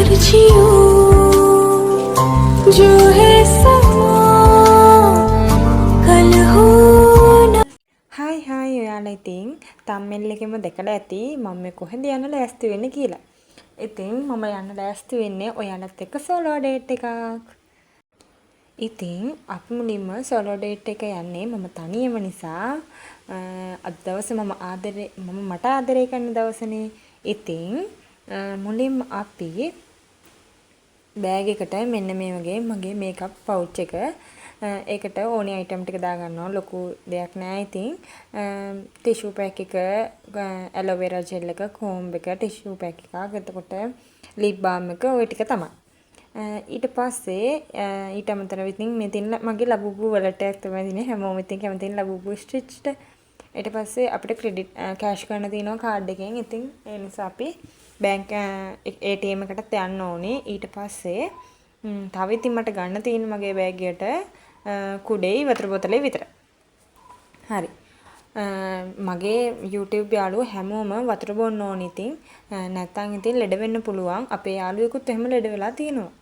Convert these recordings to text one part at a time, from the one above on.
कर जियो जो है समा कल हो ना. හායි ඔයාලා ඉතින් තම්මෙල් එකෙම දැකලා ඇති මම මේ කොහෙද යන්න ලෑස්ති වෙන්නේ කියලා. ඉතින් මම යන්න ලෑස්ති වෙන්නේ ඔයාලත් එක්ක සෝලෝ ඩේට් එකක්. ඉතින් අපි මුලින්ම සෝලෝ ඩේට් එක යන්නේ මම තනියම නිසා අද දවසේ මම මට ආදරය කරන දවසනේ. ඉතින් මුලින්ම අපි බෑග් එකට මෙන්න මේ වගේ මගේ මේකප් පවුච් එක ඒකට ඕනේ අයිටම් ටික දාගන්නවා. ලොකු දෙයක් නෑ. ඉතින් ටිෂු පැක් එක, ඇලෝවෙරා ජෙල් එක, කෝම්බ් එක, ටිෂු පැක් එකක්, එතකොට ලිප් බාම් එක, ওই ටික තමයි. ඊට පස්සේ ඊට අමතරව ඉතින් මේ තියෙන මගේ ලබුබු වලටයක් තමයි තියෙන්නේ. හැමෝම ඉතින් කැමතින් ලබුබු ස්ටිච්ඩ්. ඊට පස්සේ අපිට ක්‍රෙඩිට් කෑෂ් ගන්න තියෙනවා කාඩ් එකෙන්. ඉතින් ඒ නිසා අපි බැංක් ATM එකටත් යන්න ඕනේ. ඊට පස්සේ තව ඉතින් මට ගන්න තියෙන මගේ බෑග් එකට කුඩේයි වතුර බෝතලේ විතරයි. හරි. මගේ YouTube යාළුවෝ හැමෝම වතුර බොන්න ඕනේ. ඉතින් නැත්තම් ඉතින් ලෙඩ වෙන්න පුළුවන්. අපේ යාළුවෙකුත් එහෙම ලෙඩ වෙලා තියෙනවා.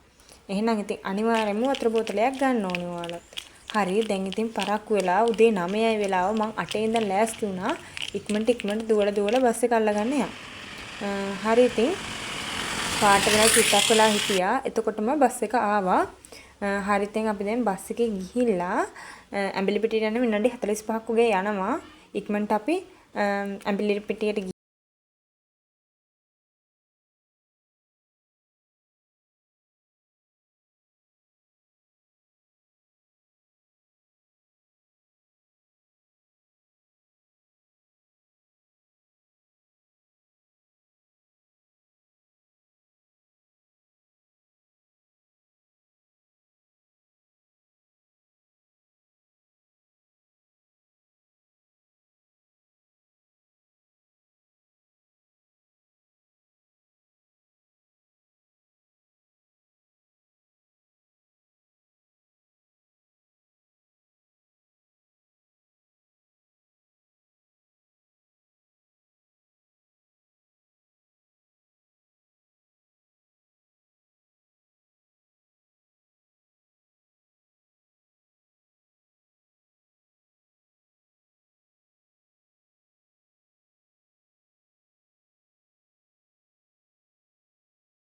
එහෙනම් ඉතින් අනිවාර්යයෙන්ම වතුර බෝතලයක් ගන්න ඕනේ ඔයාලත්. හරි. දැන් ඉතින් පරක්කු වෙලා උදේ 9යි වෙලාව මං 8 ඉඳන් ලෑස්ති වුණා. ඉක්මනට දුවලා බස් එක අල්ලගන්න යන්න. හරි ඉතින් පාට වෙලා චුට්ටක් වෙලා හිටියා. එතකොටම බස් එක ආවා. හරි ඉතින් අපි දැන් බස් එකේ ගිහිල්ලා ඇඹිලිපිටියට යන විනාඩි 45ක් වගේ යනවා. ඉක්මනට අපි ඇඹිලිපිටියට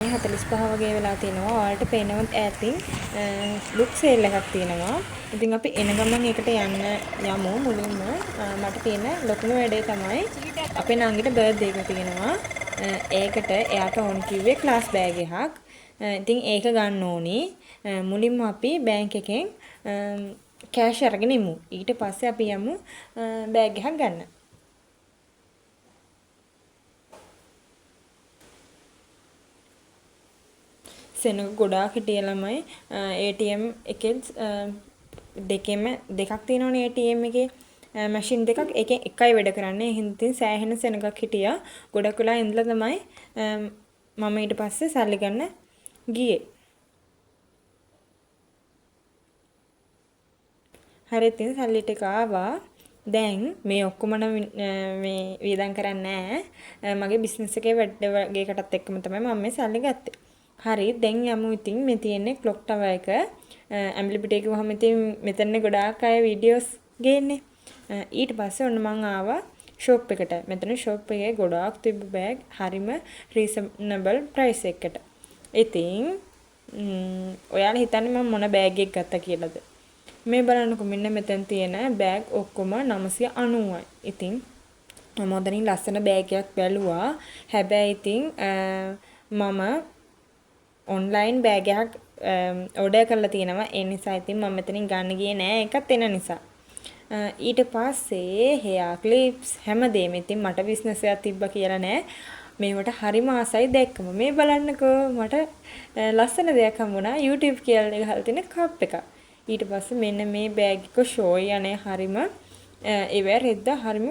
මේ 45 වගේ වෙලා තිනවා. ඔයාලට පේනවත් ඈතින් බුක් සේල් එකක් තියෙනවා. ඉතින් අපි එන ගමන් ඒකට යමු මුලින්ම. මට තියෙන ලොකුම වැඩේ තමයි අපේ නංගිට බර්ත්ඩේ එක තියෙනවා. ඒකට එයාට ඕන් කිව්වේ ක්ලාස් බෑග් එකක්. ඉතින් ඒක ගන්න ඕනි. මුලින්ම අපි බැංක් එකෙන් කෑෂ් අරගෙන ඉමු. ඊට පස්සේ අපි යමු බෑග් එකක් ගන්න. සෙනඟ ගොඩාක් හිටිය ළමයි ATM එකෙන් දෙකක් තියෙනවනේ ATM එකේ මැෂින් දෙකක්. එකෙන් එකයි වැඩ කරන්නේ. හින්දින් සෑහෙන සෙනඟක් හිටියා. ගොඩක් වෙලා ඉඳලා තමයි මම ඊට පස්සේ සල්ලි ගන්න ගියේ. හරි ඉතින් සල්ලි ටික ආවා. දැන් මේ ඔක්කොම මේ වියදම් කරන්නේ නැහැ. මගේ බිස්නස් එකේ වැඩ වගේකටත් එක්කම තමයි මම මේ සල්ලි ගත්තේ. හරි දැන් යමු ඉතින් මේ තියෙන්නේ ක්ලොක් ටවර් එක. ඇම්බිලිපිටිය කිව්වම ඉතින් මෙතන ගොඩාක් අය වීඩියෝස් ගේන්නේ. ඊට පස්සේ ඔන්න මං ආවා ෂොප් එකට. මෙතන ෂොප් එකේ ගොඩාක් තිබ්බ බෑග් හරිම රීසනබල් ප්‍රයිස් එකකට. ඉතින් ඔයාලා හිතන්නේ මම මොන බෑග් එකක් ගත්තා කියලාද? මේ බලන්නකො මෙන්න මෙතන තියෙන බෑග් ඔක්කොම 990යි. ඉතින් මම ඔතනින් ලස්සන බෑග් එකක් බැලුවා. හැබැයි ඉතින් මම ඔන්ලයින් බෑග් එකක් ඕඩර් කරලා තියෙනවා. ඒ නිසා ඉතින් මම මෙතනින් ගන්න ගියේ නෑ. ඒකත් එන නිසා. ඊට පස්සේ hair clips හැමදේම ඉතින් මට බිස්නස් එකක් තිබ්බා කියලා නෑ. මේවට හරිම ආසයි දැක්කම. මේ බලන්නකෝ මට ලස්සන දෙයක් හම්බුණා. YouTube කියලා ගහලා තියෙන කප් එකක්. ඊට පස්සේ මෙන්න මේ බෑග් එක ෂෝයි යන්නේ හරිම ඉවරෙද්ද හරිම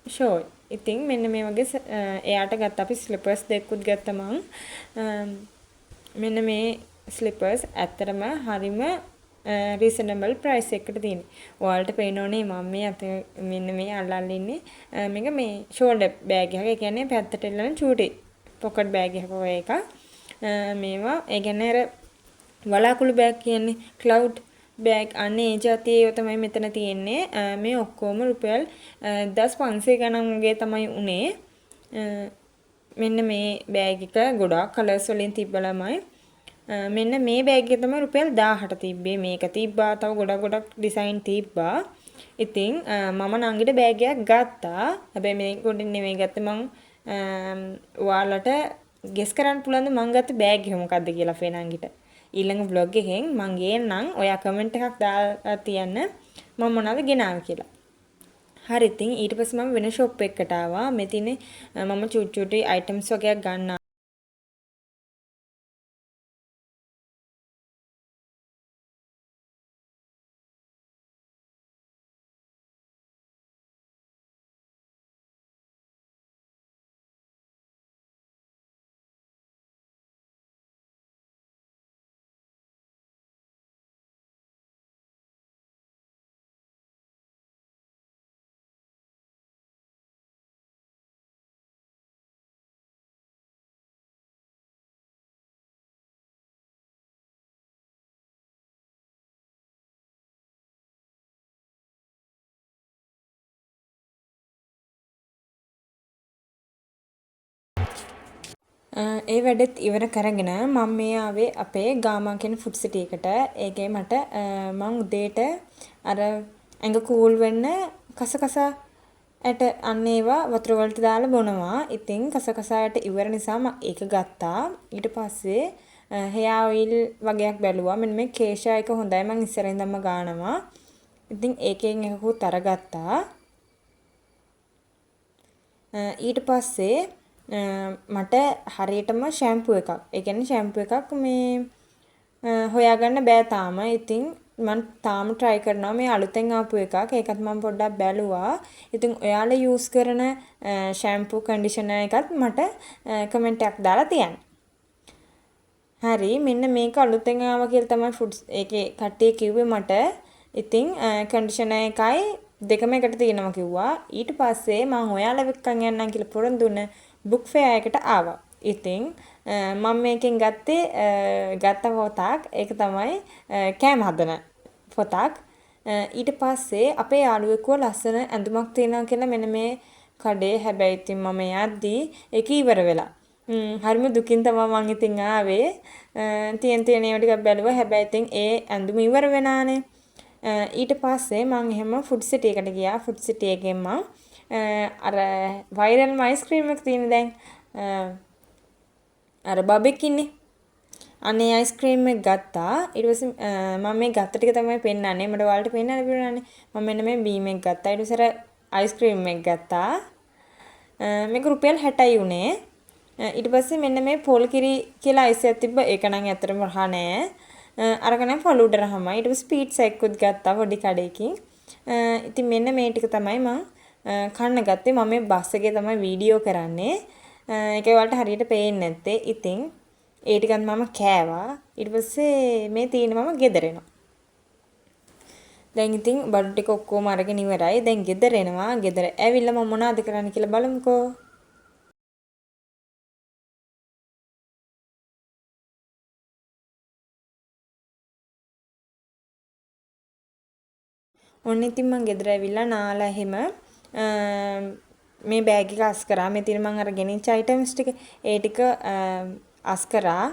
ෂෝයි. ඉතින් මෙන්න මේ වගේ එයාට ගත්ත අපි ස්ලිපර්ස් දෙකකුත් ගත්තා මං. මෙන්න මේ ස්ලිපර්ස් ඇත්තටම හරිම රීසනබල් ප්‍රයිස් එකකට තියෙන්නේ. ඔයාලට පේනෝනේ මම මේ අතේ මෙන්න මේ අල්ලන් ඉන්නේ. මේක මේ ෂෝල්ඩර් බෑග් එකක්. ඒ කියන්නේ පැත්තට එල්ලන චූටි පොකට් බෑග් එකක් වගේ එකක්. මේවා ඒ කියන්නේ අර වලාකුළු බෑග් කියන්නේ ක්ලවුඩ් බෑග් අනේ ඒ જાතියේ ඒවා තමයි මෙතන තියෙන්නේ. මේ ඔක්කොම රුපියල් 1500 ගණන් වගේ තමයි උනේ. මෙන්න මේ බෑග් එක ගොඩාක් කලර්ස් වලින් තිබ්බ ළමයි. මෙන්න මේ බෑග් එක තමයි රුපියල් 1000ට තිබ්බේ. මේක තිබ්බා. තව ගොඩක් ඩිසයින් තිබ්බා. ඉතින් මම නංගිට බෑග් එකක් ගත්තා. හැබැයි මේක උඩින් නෙමෙයි ගත්තේ මං ඔයාලට ගෙස් කරන්න පුළුවන් මං ගත්ත බෑග් එක මොකද්ද කියලා අපේ නංගිට. ඊළඟ vlog එකෙන් මං ගේන්නම්. ඔයා කමෙන්ට් එකක් දාලා තියන්න මම මොනවද ගෙනාවේ කියලා. හරි ඉතින් ඊට පස්සේ මම වෙන ෂොප් එකකට ආවා. මෙතිනේ මම චුටි අයිටම්ස් වගේක් ගන්න. ඒ වැඩෙත් ඉවර කරගෙන මම මේ ආවේ අපේ ගාමා කියන ෆුඩ් සිටි එකට. ඒකේ මට මං උදේට අර ඇඟ කූල් වෙන්න කසකසා ඇට අන්න ඒවා වතුර වලට දාලා බොනවා. ඉතින් කසකසා ඇට ඉවර නිසා මම ඒක ගත්තා. ඊට පස්සේ hair oil වගේක් බැලුවා. මෙන්න මේ කේෂා එක හොඳයි. මං ඉස්සරින් ඉඳන්ම ගානවා. ඉතින් ඒකෙන් එකකුත් අරගත්තා. ඊට පස්සේ මට හරියටම ෂැම්පූ එකක්. ඒ කියන්නේ ෂැම්පූ එකක් මේ හොයාගන්න බෑ තාම. ඉතින් මම තාම try කරනවා මේ අලුතෙන් ආපු එකක්. ඒකත් මම පොඩ්ඩක් බැලුවා. ඉතින් ඔයාලා use කරන ෂැම්පූ කන්ඩිෂනර් එකත් මට කමෙන්ට් එකක් දාලා තියන්න. හරි මෙන්න මේක අලුතෙන් ආවා කියලා තමයි ෆුඩ්ස් ඒකේ කට්ටිය කිව්වේ මට. ඉතින් කන්ඩිෂනර් එකයි දෙකම එකට තියෙනවා කිව්වා. ඊට පස්සේ මම ඔයාලා එක්කන් යන්නම් කියලා පොරොන්දු දුන්න බුක් ෆෙයා එකට ආවා. ඉතින් මම මේකෙන් ගත්ත පොතක් ඒක තමයි කෑම හදන පොතක්. ඊට පස්සේ අපේ යාළුවෙකුව ලස්සන ඇඳුමක් තියෙනවා කියලා මෙන්න මේ කඩේ හැබැයි ඉතින් මම යද්දී ඒක ඉවර වෙලා. හරිම දුකින් තමයි මං ඉතින් ආවේ. තියෙන ඒවා ටිකක් බැලුවා. හැබැයි ඉතින් ඒ ඇඳුම ඉවර වෙනානේ. ඊට පස්සේ මං එහෙම ෆුඩ් සිටි එකට ගියා. ෆුඩ් සිටි එකෙන් මං අර වයිරල් අයිස්ක්‍රීම් එක තියෙන දැන් අර බබෙක් ඉන්නේ. අනේ අයිස්ක්‍රීම් එක ගත්තා. ඊට පස්සේ මම මේ ගත්ත ටික තමයි පෙන්නන්නේ. මට ඔයාලට පෙන්නන්න බැරිුණානේ. මම මෙන්න මේ බීම් එක ගත්තා. ඊට පස්සේ අයිස්ක්‍රීම් එක ගත්තා. මේක රුපියල් 60යි උනේ. ඊට පස්සේ මෙන්න මේ පොල් කිරි කියලා අයිස් එකක් තිබ්බ. ඒක නම් ඇත්තටම රහ නෑ. අරක නම් ෆලූඩා රහමයි. ඊට පස්සේ පීට්සා එකකුත් ගත්තා පොඩි කඩේකින්. ඉතින් මෙන්න මේ ටික තමයි මම කන්න ගත්තේ. මම මේ බස් එකේ තමයි වීඩියෝ කරන්නේ. ඒක වලට හරියට පේන්නේ නැත්තේ. ඉතින් ඒ ටිකත් මම කෑවා. ඊට පස්සේ මේ තියෙන මම ගෙදර එනවා. දැන් ඉතින් බඩු ටික ඔක්කොම අරගෙන ඉවරයි. දැන් ගෙදර එනවා. ගෙදර ඇවිල්ලා මම මොනවද කරන්න කියලා බලමුකෝ. ඔන්න ඉතින් මං ගෙදර ඇවිල්ලා නාලා එහෙම මේ බෑග් එක අස් කරා. මේ තියෙන මං අර ගෙනිච්ච අයිටම්ස් ටික ඒ ටික අස් කරා.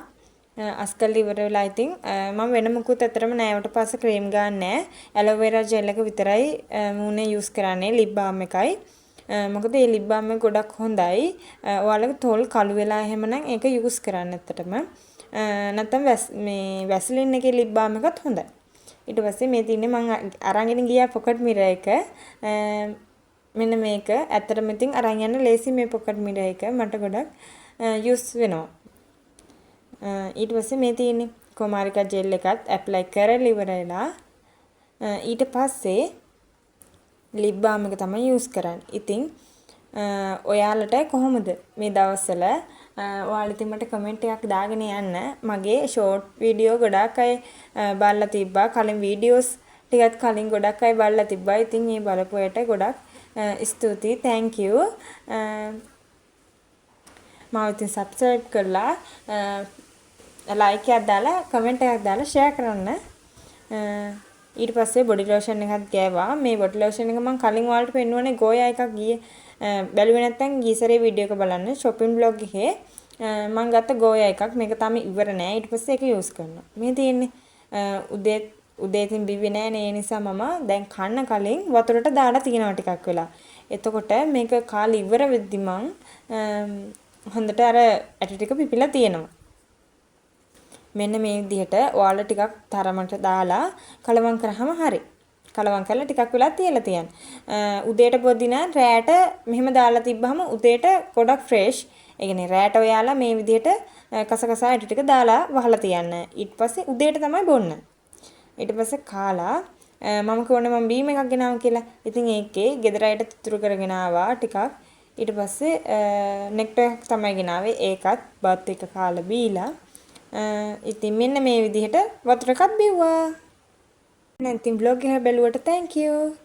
අස් කරලා ඉවර වෙලා ඉතින් මම වෙන මොකුත් අතරම නෑවට පස්සේ ක්‍රීම් ගන්න නෑ. ඇලෝවෙරා ජෙල් එක විතරයි මූණේ යූස් කරන්නේ. ලිප් බාම් එකයි. මොකද මේ ලිප් බාම් එක ගොඩක් හොඳයි. ඔයාලගේ තොල් කළු වෙලා එහෙමනම් ඒක යූස් කරන්න ඇත්තටම. නැත්තම් මේ වැස්ලින් එකේ ලිප් බාම් එකත් හොඳයි. ඊට පස්සේ මේ තින්නේ මම අරන්ගෙන ගියා පොකට් මිරර් එක. මෙන්න මේක ඇත්තටම ඉතින් අරන් යන්න ලේසි මේ පොකට් මිරර් එක මට ගොඩක් යූස් වෙනවා. ඊට පස්සේ මේ තියෙන්නේ කොමාරිකා ජෙල් එකත් ඇප්ලයි කරලා ඉවරලා ඊට පස්සේ ලිප් බාම් එක තමයි යූස් කරන්නේ. ඉතින් ඔයාලට කොහොමද මේ දවස්වල ඔයාලා ඉතින් මට කමෙන්ට් එකක් දාගෙන යන්න. මගේ ෂෝට් වීඩියෝ ගොඩක් අය බලලා තිබ්බා. කලින් වීඩියෝස් ටිකත් කලින් ගොඩක් අය බලලා තිබ්බා. ඉතින් මේ බලපුවට ගොඩක් ස්තුතියි. thank you. මාව ඉතින් subscribe කරලා ලයික් එකක් දාලා කමෙන්ට් එකක් දාලා ෂෙයා කරන්න. ඊට පස්සේ බොඩි ලෝෂන් එකක් ගෑවා. මේ බොඩි ලෝෂන් එක මම කලින් ඔයාලට පෙන්නුවනේ ගෝයා එකක් ගියේ බැලුවේ නැත්නම් ගීසරේ වීඩියෝ එක බලන්න shopping blog එකේ මම ගත්ත ගෝයා එකක්. මේක තාම ඉවර නෑ. ඊට පස්සේ ඒක යූස් කරනවා. මේ තියෙන්නේ උදේ තින් බිව්වේ නෑනේ. ඒ නිසා මම දැන් කන්න කලින් වතුරට දාලා තියනවා ටිකක් වෙලා. එතකොට මේක කාලේ ඉවර වෙද්දි මං හොඳට අර ඇට ටික පිපිලා තියෙනවා. මෙන්න මේ විදිහට ඔයාලා ටිකක් තරමට දාලා කලවම් කරාම හරි. කලවම් කරලා ටිකක් වෙලා තියලා තියන්න. උදේට පොදින රැයට මෙහෙම දාලා තිබ්බහම උදේට ගොඩක් ෆ්‍රෙෂ්. ඒ කියන්නේ රැයට ඔයාලා මේ විදිහට කසකසා ඇට ටික දාලා වහලා තියන්න. ඊට පස්සේ උදේට තමයි බොන්න. ඊට පස්සේ කාලා මම කිව්වනේ මම බීම් එකක් ගෙනාවා කියලා. ඉතින් ඒකේ ගෙදර අයට තුතුරු කරගෙන ආවා ටිකක්. ඊට පස්සේ නෙක්ටර් එකක් තමයි ගෙනාවේ. ඒකත් බත් එක කාලා බීලා ඉතින් මෙන්න මේ විදිහට වතුර එකක් බිව්වා. නැත්නම් vlog එක බැලුවට thank you.